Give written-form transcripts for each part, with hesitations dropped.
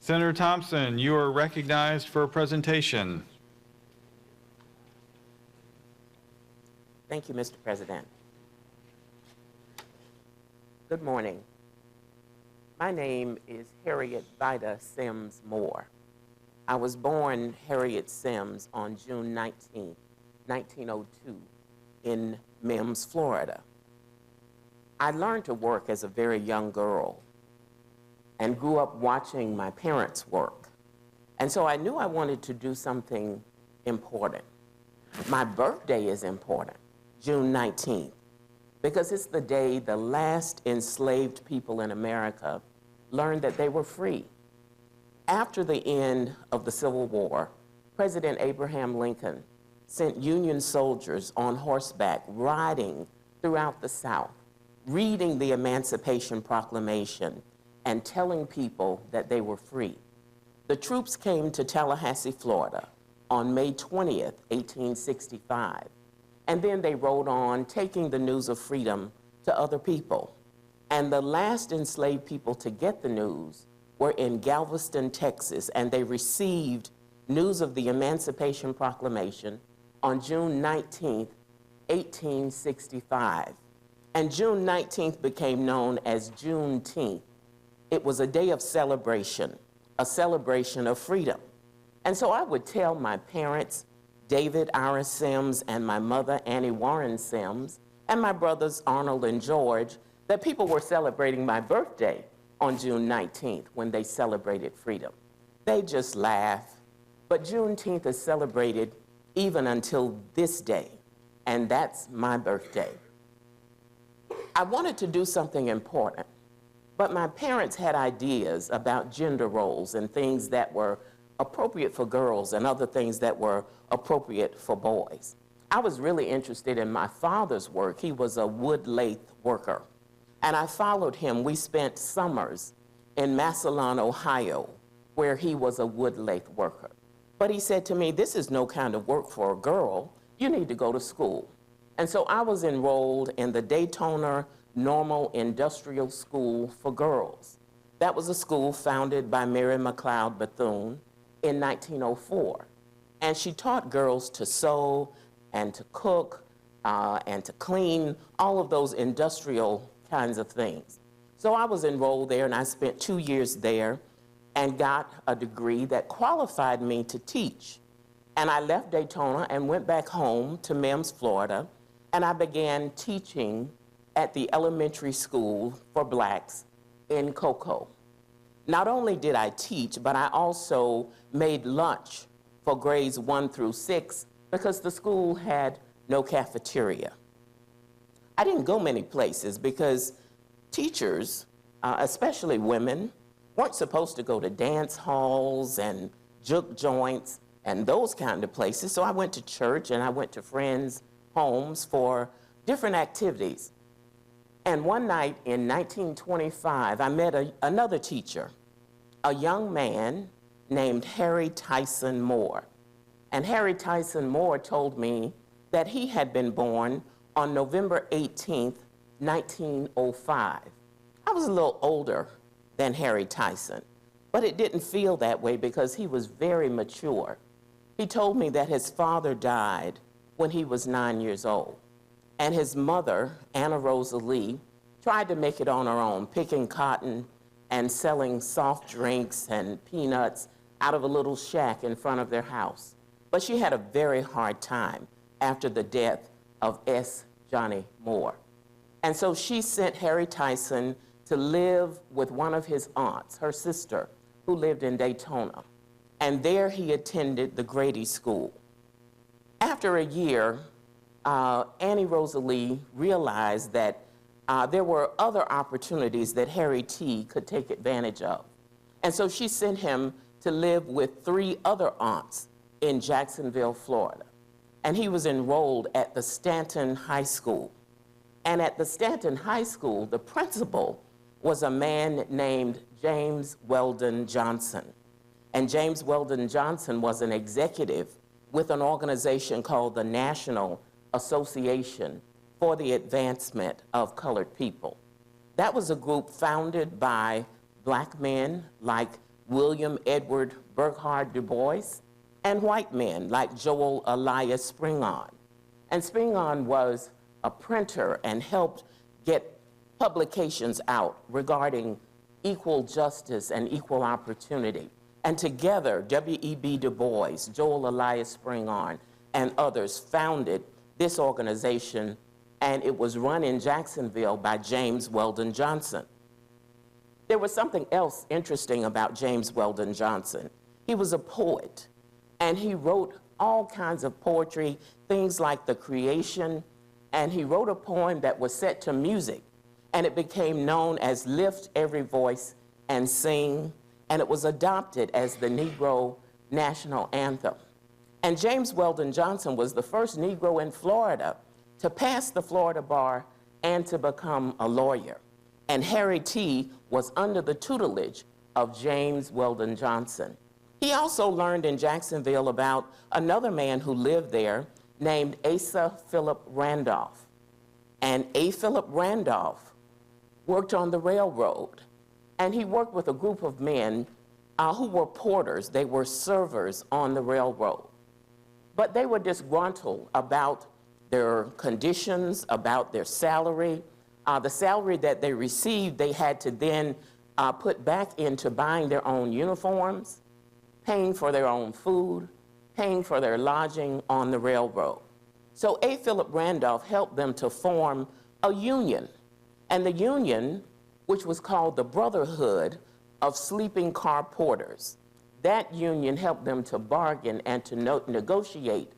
Senator Thompson, you are recognized for a presentation. Thank you, Mr. President. Good morning. My name is Harriette Vida Sims Moore. I was born Harriette Sims on June 19, 1902 in Mims, Florida. I learned to work as a very young girl and grew up watching my parents work. And so I knew I wanted to do something important. My birthday is important, June 19th, because it's the day the last enslaved people in America learned that they were free. After the end of the Civil War, President Abraham Lincoln sent Union soldiers on horseback riding throughout the South, reading the Emancipation Proclamation and telling people that they were free. The troops came to Tallahassee, Florida on May 20th, 1865, and then they rode on, taking the news of freedom to other people. And the last enslaved people to get the news were in Galveston, Texas, and they received news of the Emancipation Proclamation on June 19th, 1865. And June 19th became known as Juneteenth. It was a day of celebration, a celebration of freedom. And so I would tell my parents, David Ira Sims, and my mother, Annie Warren Sims, and my brothers, Arnold and George, that people were celebrating my birthday on June 19th when they celebrated freedom. They just laugh. But Juneteenth is celebrated even until this day, and that's my birthday. I wanted to do something important, but my parents had ideas about gender roles and things that were appropriate for girls and other things that were appropriate for boys. I was really interested in my father's work. He was a wood lathe worker, and I followed him. We spent summers in Massillon, Ohio, where he was a wood lathe worker. But he said to me, this is no kind of work for a girl. You need to go to school. And so I was enrolled in the Daytona Normal Industrial School for Girls. That was a school founded by Mary McLeod Bethune in 1904. And she taught girls to sew and to cook and to clean, all of those industrial kinds of things. So I was enrolled there, and I spent 2 years there and got a degree that qualified me to teach. And I left Daytona and went back home to Mims, Florida, and I began teaching at the elementary school for blacks in Cocoa. Not only did I teach, but I also made lunch for grades 1 through 6 because the school had no cafeteria. I didn't go many places because teachers, especially women, weren't supposed to go to dance halls and juke joints and those kind of places. So I went to church and I went to friends' homes for different activities. And one night in 1925, I met another teacher, a young man named Harry Tyson Moore. And Harry Tyson Moore told me that he had been born on November 18th, 1905. I was a little older than Harry Tyson, but it didn't feel that way because he was very mature. He told me that his father died when he was 9 years old. And his mother, Anna Rosa Lee, tried to make it on her own, picking cotton and selling soft drinks and peanuts out of a little shack in front of their house. But she had a very hard time after the death of S. Johnny Moore. And so she sent Harry Tyson to live with one of his aunts, her sister, who lived in Daytona. And there he attended the Grady School. After a year, Annie Rosalie realized that there were other opportunities that Harry T. could take advantage of. And so she sent him to live with 3 other aunts in Jacksonville, Florida. And he was enrolled at the Stanton High School. And at the Stanton High School, the principal was a man named James Weldon Johnson. And James Weldon Johnson was an executive with an organization called the National Association for the Advancement of Colored People. That was a group founded by black men like William Edward Burghardt Du Bois, and white men like Joel Elias Spingarn. And Spingarn was a printer and helped get publications out regarding equal justice and equal opportunity. And together, W.E.B. Du Bois, Joel Elias Spingarn, and others founded this organization, and it was run in Jacksonville by James Weldon Johnson. There was something else interesting about James Weldon Johnson. He was a poet, and he wrote all kinds of poetry, things like The Creation, and he wrote a poem that was set to music, and it became known as Lift Every Voice and Sing, and it was adopted as the Negro national anthem. And James Weldon Johnson was the first Negro in Florida to pass the Florida bar and to become a lawyer. And Harry T. was under the tutelage of James Weldon Johnson. He also learned in Jacksonville about another man who lived there named Asa Philip Randolph. And A. Philip Randolph worked on the railroad. And he worked with a group of men who were porters. They were servers on the railroad. But they were disgruntled about their conditions, about their salary. The salary that they received, they had to then put back into buying their own uniforms, paying for their own food, paying for their lodging on the railroad. So A. Philip Randolph helped them to form a union. And the union, which was called the Brotherhood of Sleeping Car Porters, that union helped them to bargain and to negotiate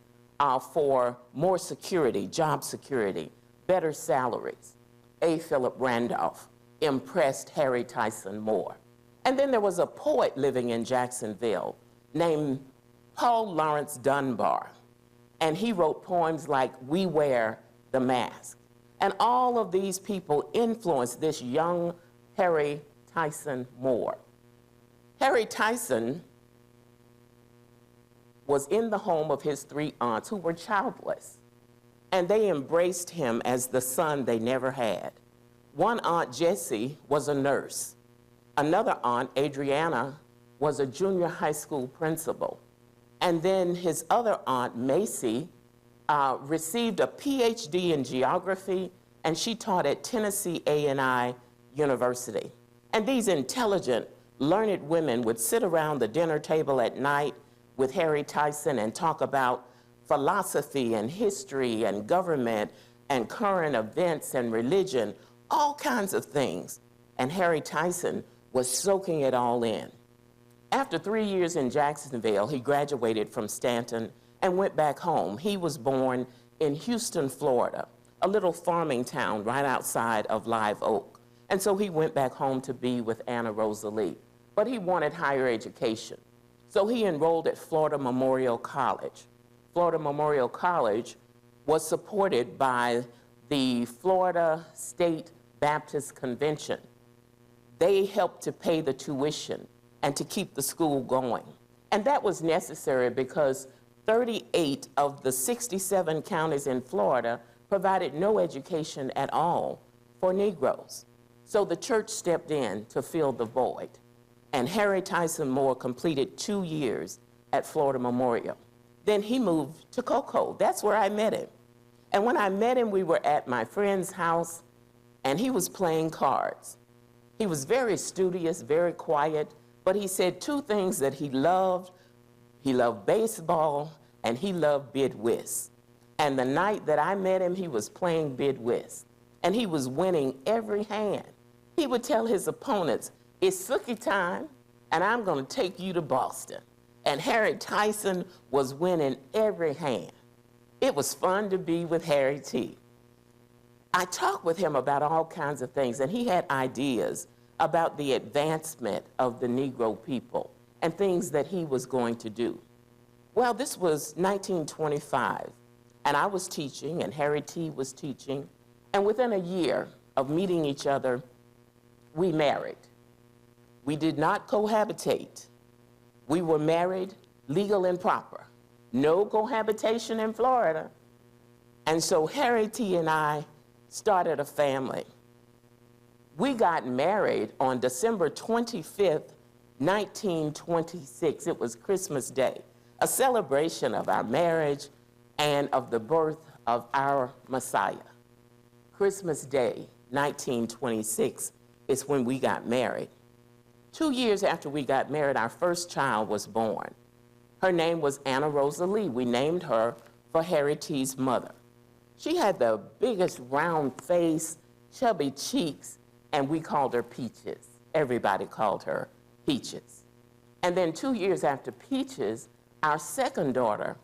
for more security, job security, better salaries. A. Philip Randolph impressed Harry Tyson Moore. And then there was a poet living in Jacksonville named Paul Laurence Dunbar. And he wrote poems like We Wear the Mask. And all of these people influenced this young Harry Tyson Moore. Harry Tyson was in the home of his three aunts who were childless, and they embraced him as the son they never had. One aunt, Jessie, was a nurse. Another aunt, Adriana, was a junior high school principal. And then his other aunt, Macy, received a PhD in geography, and she taught at Tennessee A&I University. And these intelligent, learned women would sit around the dinner table at night with Harry Tyson and talk about philosophy and history and government and current events and religion, all kinds of things. And Harry Tyson was soaking it all in. After 3 years in Jacksonville, he graduated from Stanton and went back home. He was born in Houston, Florida, a little farming town right outside of Live Oak. And so he went back home to be with Anna Rosalie. But he wanted higher education. So he enrolled at Florida Memorial College. Florida Memorial College was supported by the Florida State Baptist Convention. They helped to pay the tuition and to keep the school going. And that was necessary because 38 of the 67 counties in Florida provided no education at all for Negroes. So the church stepped in to fill the void. And Harry Tyson Moore completed 2 years at Florida Memorial. Then he moved to Cocoa. That's where I met him. And when I met him, we were at my friend's house, and he was playing cards. He was very studious, very quiet, but he said two things that he loved. He loved baseball, and he loved bid whist. And the night that I met him, he was playing bid whist, and he was winning every hand. He would tell his opponents, "It's Sookie time, and I'm going to take you to Boston." And Harry Tyson was winning every hand. It was fun to be with Harry T. I talked with him about all kinds of things, and he had ideas about the advancement of the Negro people and things that he was going to do. Well, this was 1925, and I was teaching, and Harry T. was teaching, and within a year of meeting each other, we married. We did not cohabitate. We were married, legal and proper. No cohabitation in Florida. And so Harry T. and I started a family. We got married on December 25th, 1926. It was Christmas Day, a celebration of our marriage and of the birth of our Messiah. Christmas Day, 1926, is when we got married. 2 years after we got married, our first child was born. Her name was Anna Rosa Lee. We named her for Harriette's mother. She had the biggest round face, chubby cheeks, and we called her Peaches. Everybody called her Peaches. And then 2 years after Peaches, our second daughter,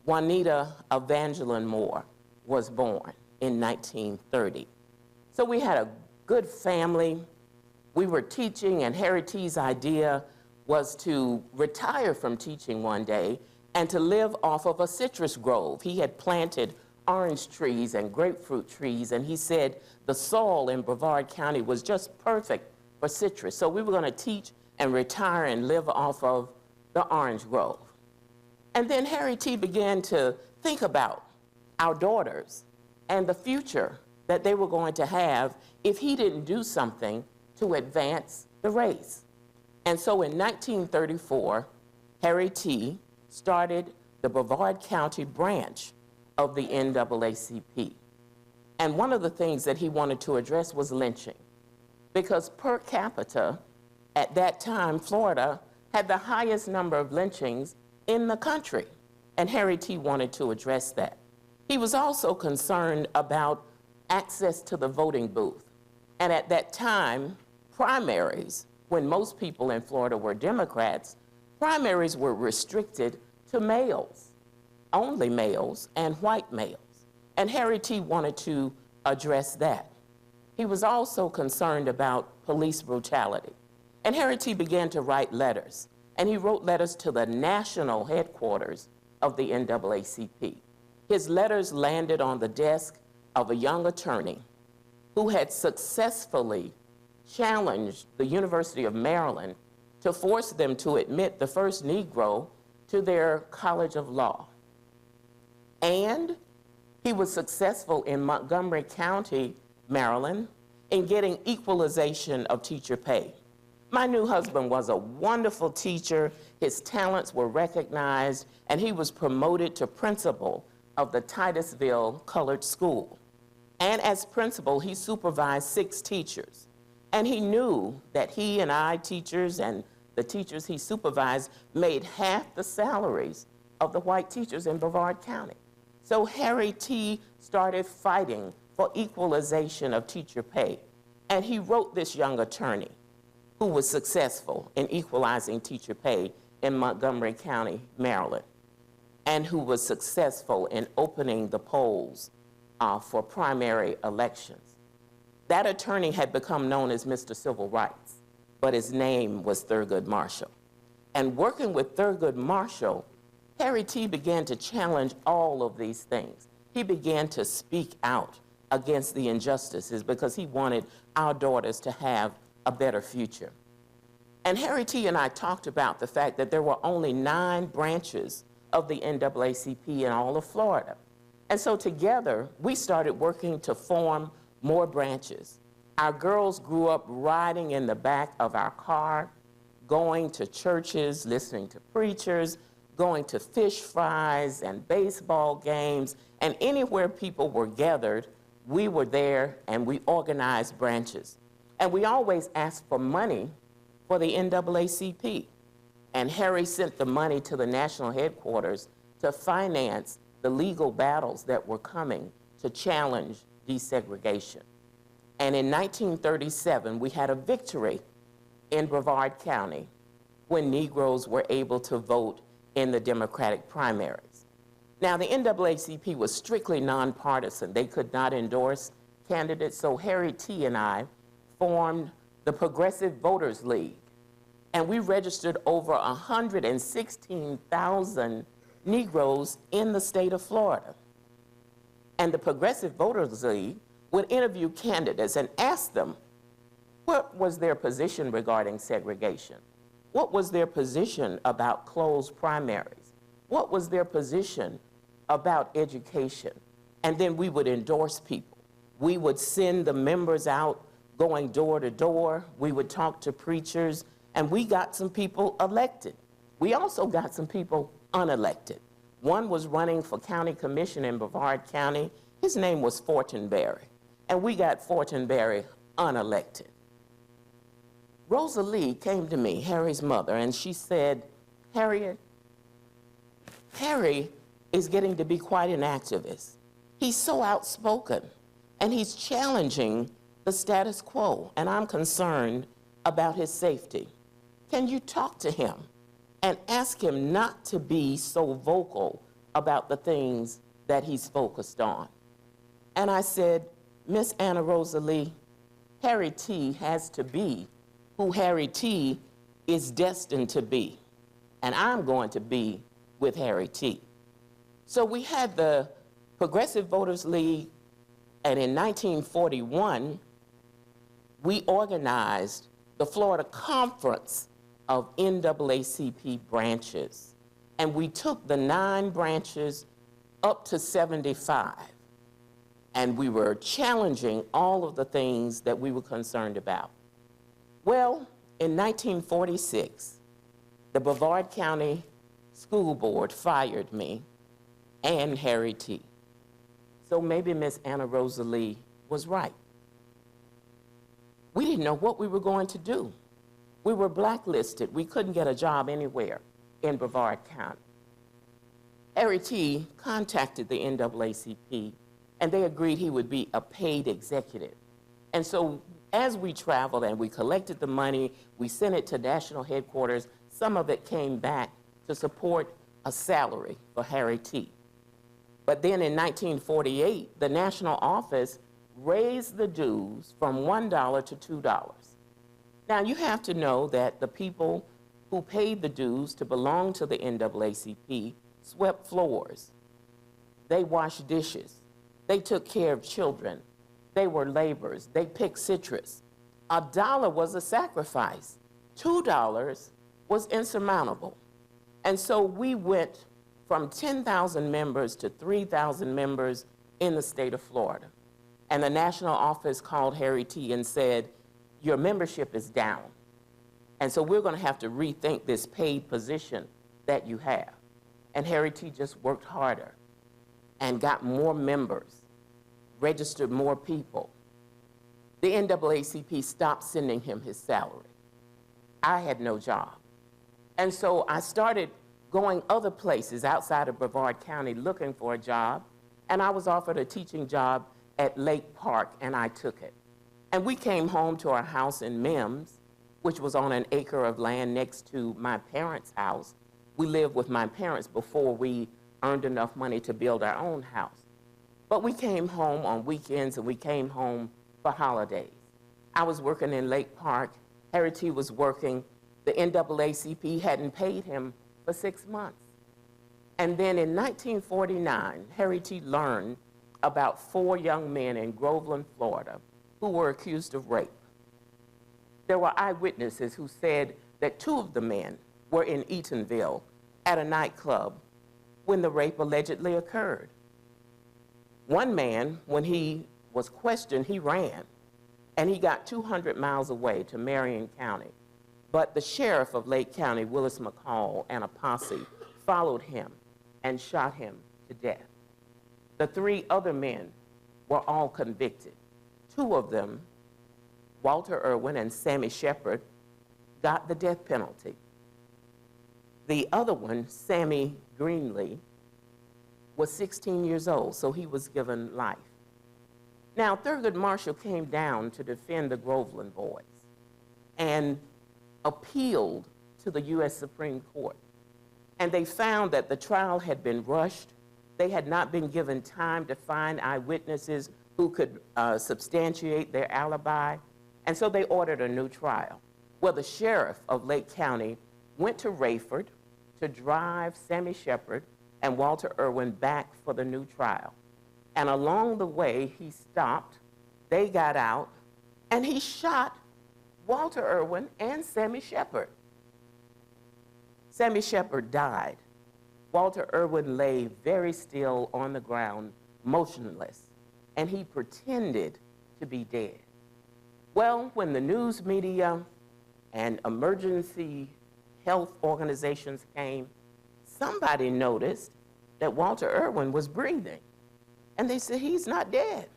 Juanita Evangeline Moore, was born in 1930. So we had a good family. We were teaching, and Harriette's idea was to retire from teaching one day and to live off of a citrus grove. He had planted orange trees and grapefruit trees, and he said the soil in Brevard County was just perfect for citrus. So we were going to teach and retire and live off of the orange grove. And then Harriette began to think about our daughters and the future that they were going to have if he didn't do something to advance the race. And so in 1934, Harriette started the Brevard County branch of the NAACP. And one of the things that he wanted to address was lynching, because per capita, at that time, Florida had the highest number of lynchings in the country, and Harriette wanted to address that. He was also concerned about access to the voting booth. And at that time, primaries, when most people in Florida were Democrats, primaries were restricted to males, only males, and white males. And Harriette wanted to address that. He was also concerned about police brutality. And Harriette began to write letters. And he wrote letters to the national headquarters of the NAACP. His letters landed on the desk of a young attorney who had successfully challenged the University of Maryland to force them to admit the first Negro to their College of Law. And he was successful in Montgomery County, Maryland, in getting equalization of teacher pay. My new husband was a wonderful teacher. His talents were recognized, and he was promoted to principal of the Titusville Colored School. And as principal, he supervised 6 teachers. And he knew that he and I, teachers, and the teachers he supervised made half the salaries of the white teachers in Brevard County. So Harriette started fighting for equalization of teacher pay. And he wrote this young attorney who was successful in equalizing teacher pay in Montgomery County, Maryland, and who was successful in opening the polls for primary elections. That attorney had become known as Mr. Civil Rights, but his name was Thurgood Marshall. And working with Thurgood Marshall, Harriette began to challenge all of these things. He began to speak out against the injustices because he wanted our daughters to have a better future. And Harriette and I talked about the fact that there were only 9 branches of the NAACP in all of Florida. And so together, we started working to form more branches. Our girls grew up riding in the back of our car, going to churches, listening to preachers, going to fish fries and baseball games, and anywhere people were gathered, we were there and we organized branches. And we always asked for money for the NAACP. And Harry sent the money to the national headquarters to finance the legal battles that were coming to challenge desegregation. And in 1937, we had a victory in Brevard County when Negroes were able to vote in the Democratic primaries. Now, the NAACP was strictly nonpartisan. They could not endorse candidates, so Harriette and I formed the Progressive Voters League, and we registered over 116,000 Negroes in the state of Florida. And the Progressive Voters League would interview candidates and ask them what was their position regarding segregation, what was their position about closed primaries, what was their position about education, and then we would endorse people. We would send the members out going door to door. We would talk to preachers, And we got some people elected. We also got some people unelected. One was running for county commission in Brevard County. His name was Fortenberry. And we got Fortenberry unelected. Rosalie came to me, Harry's mother, and she said, Harriette, Harry is getting to be quite an activist. He's so outspoken, and he's challenging the status quo, and I'm concerned about his safety. Can you talk to him and ask him not to be so vocal about the things that he's focused on? And I said, Miss Anna Rosalie, Harry T. has to be who Harry T. is destined to be, and I'm going to be with Harry T. So we had the Progressive Voters League, and in 1941, we organized the Florida Conference of NAACP branches, and we took the 9 branches up to 75, and we were challenging all of the things that we were concerned about. Well, in 1946, the Brevard County School Board fired me and Harry T. So maybe Miss Anna Rosalie was right. We didn't know what we were going to do. We were blacklisted. We couldn't get a job anywhere in Brevard County. Harry T. contacted the NAACP, and they agreed he would be a paid executive. And so as we traveled and we collected the money, we sent it to national headquarters. Some of it came back to support a salary for Harry T. But then in 1948, the national office raised the dues from $1 to $2. Now, you have to know that the people who paid the dues to belong to the NAACP swept floors. They washed dishes. They took care of children. They were laborers. They picked citrus. $1 was a sacrifice. $2 was insurmountable. And so we went from 10,000 members to 3,000 members in the state of Florida. And the national office called Harry T. and said, your membership is down. And so we're going to have to rethink this paid position that you have. And Harry T. just worked harder and got more members, registered more people. The NAACP stopped sending him his salary. I had no job. And so I started going other places outside of Brevard County looking for a job, and I was offered a teaching job at Lake Park, and I took it. And we came home to our house in Mims, which was on an acre of land next to my parents' house. We lived with my parents before we earned enough money to build our own house. But we came home on weekends, and we came home for holidays. I was working in Lake Park. Harry T. was working. The NAACP hadn't paid him for 6 months. And then in 1949, Harry T. learned about 4 young men in Groveland, Florida, who were accused of rape. There were eyewitnesses who said that 2 of the men were in Eatonville at a nightclub when the rape allegedly occurred. One man, when he was questioned, he ran, and he got 200 miles away to Marion County. But the sheriff of Lake County, Willis McCall, and a posse followed him and shot him to death. The 3 other men were all convicted. 2 of them, Walter Irwin and Sammy Shepard, got the death penalty. The other one, Sammy Greenlee, was 16 years old, so he was given life. Now, Thurgood Marshall came down to defend the Groveland boys and appealed to the U.S. Supreme Court. And they found that the trial had been rushed. They had not been given time to find eyewitnesses who could substantiate their alibi. And so they ordered a new trial. Well, the sheriff of Lake County went to Rayford to drive Sammy Shepard and Walter Irwin back for the new trial. And along the way, he stopped, they got out, and he shot Walter Irwin and Sammy Shepard. Sammy Shepard died. Walter Irwin lay very still on the ground, motionless, and he pretended to be dead. Well, when the news media and emergency health organizations came, somebody noticed that Walter Irwin was breathing. And they said, he's not dead.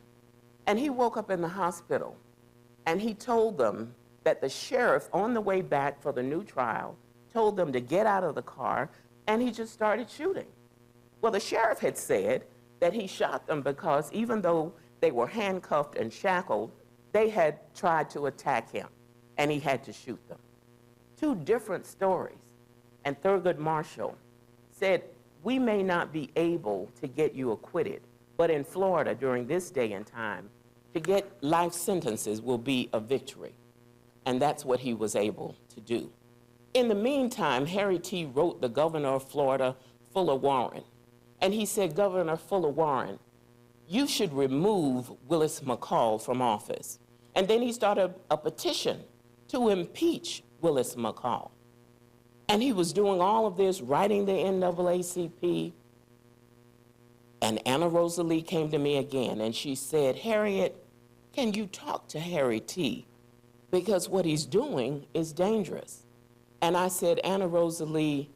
And he woke up in the hospital, and he told them that the sheriff, on the way back for the new trial, told them to get out of the car, and he just started shooting. Well, the sheriff had said that he shot them because even though they were handcuffed and shackled, they had tried to attack him, and he had to shoot them. Two different stories. And Thurgood Marshall said, we may not be able to get you acquitted, but in Florida during this day and time, to get life sentences will be a victory. And that's what he was able to do. In the meantime, Harry T. wrote the governor of Florida, Fuller Warren, and he said, Governor Fuller Warren, you should remove Willis McCall from office. And then he started a petition to impeach Willis McCall. And he was doing all of this, writing the NAACP. And Anna Rosalie came to me again, and she said, Harriette, can you talk to Harry T? Because what he's doing is dangerous. And I said, Anna Rosalie,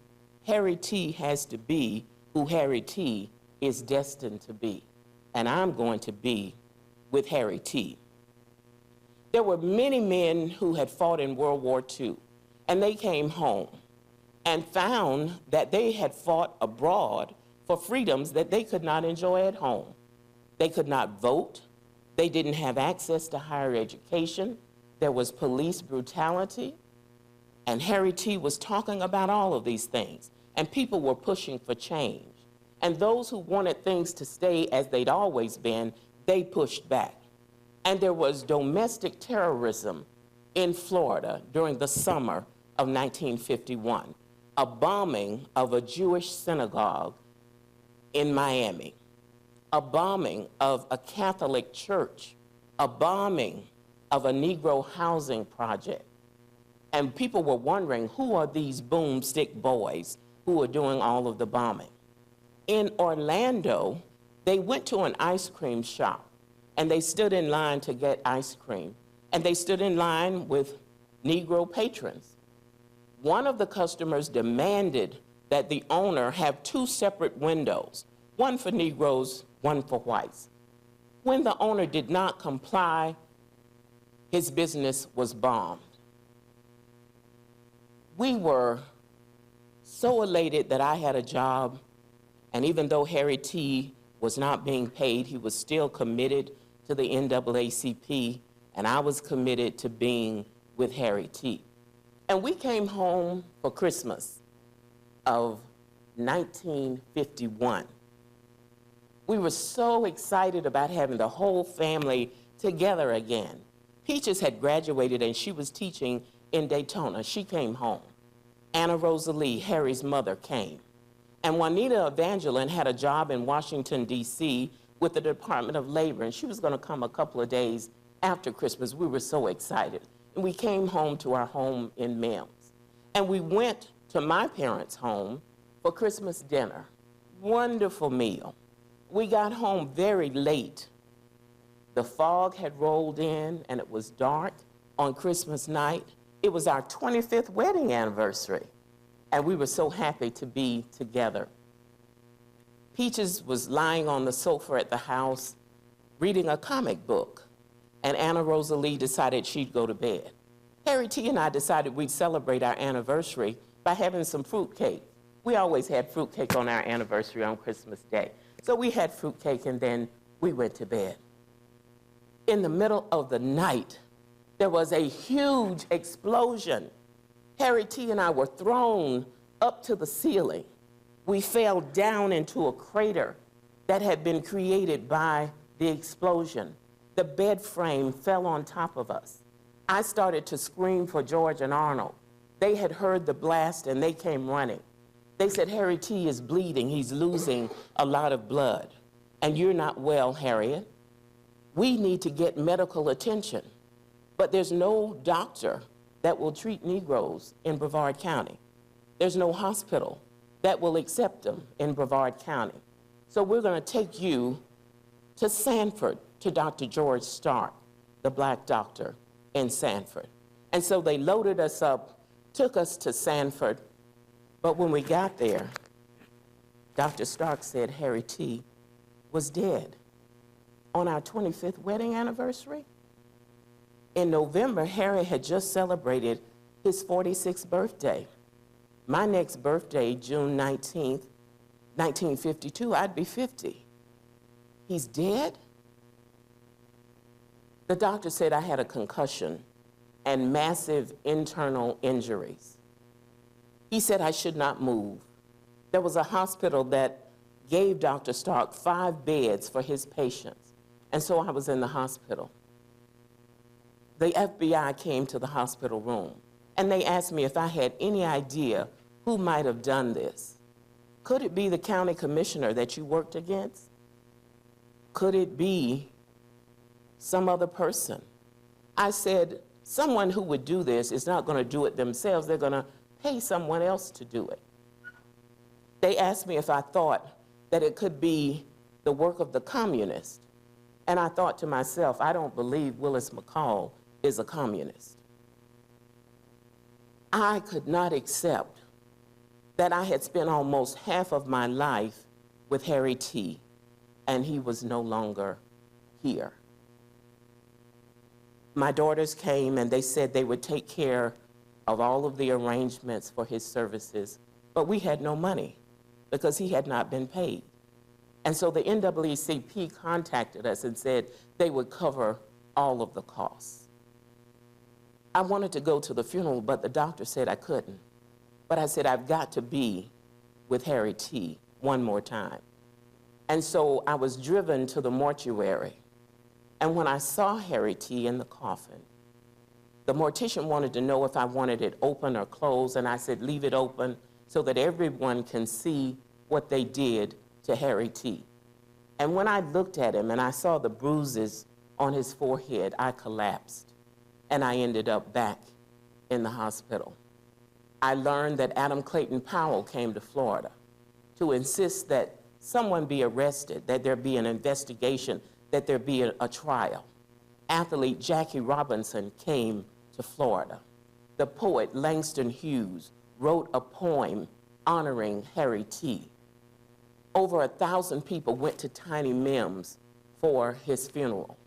Harry T has to be who Harry T is destined to be. And I'm going to be with Harry T. There were many men who had fought in World War II, and they came home and found that they had fought abroad for freedoms that they could not enjoy at home. They could not vote. They didn't have access to higher education. There was police brutality. And Harry T was talking about all of these things. And people were pushing for change. And those who wanted things to stay as they'd always been, they pushed back. And there was domestic terrorism in Florida during the summer of 1951, a bombing of a Jewish synagogue in Miami, a bombing of a Catholic church, a bombing of a Negro housing project. And people were wondering, who are these boomstick boys who are doing all of the bombing? In Orlando, they went to an ice cream shop, and they stood in line to get ice cream. And they stood in line with Negro patrons. One of the customers demanded that the owner have two separate windows, one for Negroes, one for whites. When the owner did not comply, his business was bombed. We were so elated that I had a job, and even though Harry T was not being paid, he was still committed to the NAACP, and I was committed to being with Harry T. And we came home for Christmas of 1951. We were so excited about having the whole family together again. Peaches had graduated and she was teaching in Daytona. She came home. Anna Rosalie, Harry's mother, came. And Juanita Evangeline had a job in Washington, D.C. with the Department of Labor, and she was going to come a couple of days after Christmas. We were so excited. And we came home to our home in Mims. And we went to my parents' home for Christmas dinner. Wonderful meal. We got home very late. The fog had rolled in, and it was dark on Christmas night. It was our 25th wedding anniversary, and we were so happy to be together. Peaches was lying on the sofa at the house reading a comic book, and Anna Rosalie decided she'd go to bed. Harry T and I decided we'd celebrate our anniversary by having some fruitcake. We always had fruitcake on our anniversary on Christmas Day. So we had fruitcake, and then we went to bed. In the middle of the night, there was a huge explosion. Harry T and I were thrown up to the ceiling. We fell down into a crater that had been created by the explosion. The bed frame fell on top of us. I started to scream for George and Arnold. They had heard the blast and they came running. They said, Harry T is bleeding. He's losing a lot of blood. And you're not well, Harriette. We need to get medical attention. But there's no doctor that will treat Negroes in Brevard County. There's no hospital that will accept them in Brevard County. So we're going to take you to Sanford, to Dr. George Stark, the black doctor in Sanford. And so they loaded us up, took us to Sanford, but when we got there, Dr. Stark said Harry T. was dead on our 25th wedding anniversary. In November, Harry had just celebrated his 46th birthday. My next birthday, June 19th, 1952, I'd be 50. He's dead? The doctor said I had a concussion and massive internal injuries. He said I should not move. There was a hospital that gave Dr. Stark 5 beds for his patients, and so I was in the hospital. The FBI came to the hospital room, and they asked me if I had any idea who might have done this. Could it be the county commissioner that you worked against? Could it be some other person? I said, someone who would do this is not going to do it themselves. They're going to pay someone else to do it. They asked me if I thought that it could be the work of the communists. And I thought to myself, I don't believe Willis McCall is a communist. I could not accept that I had spent almost half of my life with Harry T., and he was no longer here. My daughters came and they said they would take care of all of the arrangements for his services, but we had no money because he had not been paid. And so the NAACP contacted us and said they would cover all of the costs. I wanted to go to the funeral, but the doctor said I couldn't. But I said, I've got to be with Harry T. one more time. And so I was driven to the mortuary. And when I saw Harry T. in the coffin, the mortician wanted to know if I wanted it open or closed, and I said, leave it open so that everyone can see what they did to Harry T. And when I looked at him and I saw the bruises on his forehead, I collapsed, and I ended up back in the hospital. I learned that Adam Clayton Powell came to Florida to insist that someone be arrested, that there be an investigation, that there be a trial. Athlete Jackie Robinson came to Florida. The poet Langston Hughes wrote a poem honoring Harry T. Over 1,000 people went to Tiny Mims for his funeral.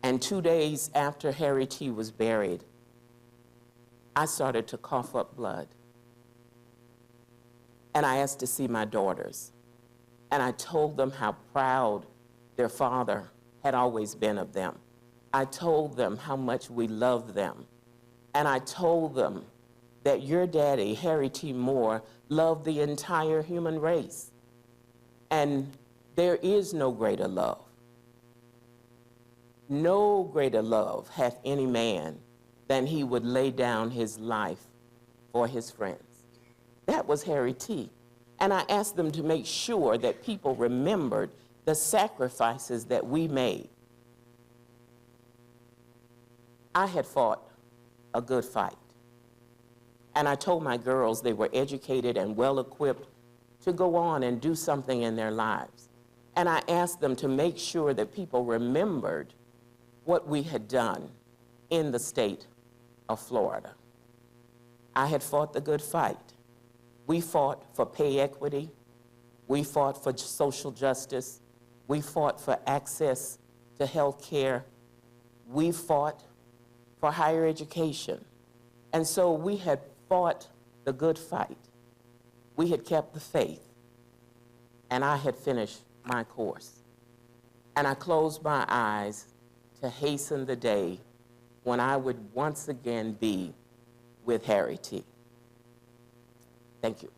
And 2 days after Harry T. was buried, I started to cough up blood. And I asked to see my daughters. And I told them how proud their father had always been of them. I told them how much we loved them. And I told them that your daddy, Harry T. Moore, loved the entire human race. And there is no greater love. No greater love hath any man than he would lay down his life for his friends. That was Harry T. And I asked them to make sure that people remembered the sacrifices that we made. I had fought a good fight. And I told my girls they were educated and well-equipped to go on and do something in their lives. And I asked them to make sure that people remembered what we had done in the state of Florida. I had fought the good fight. We fought for pay equity. We fought for social justice. We fought for access to health care. We fought for higher education. And so we had fought the good fight. We had kept the faith. And I had finished my course. And I closed my eyes to hasten the day when I would once again be with Harry T. Thank you.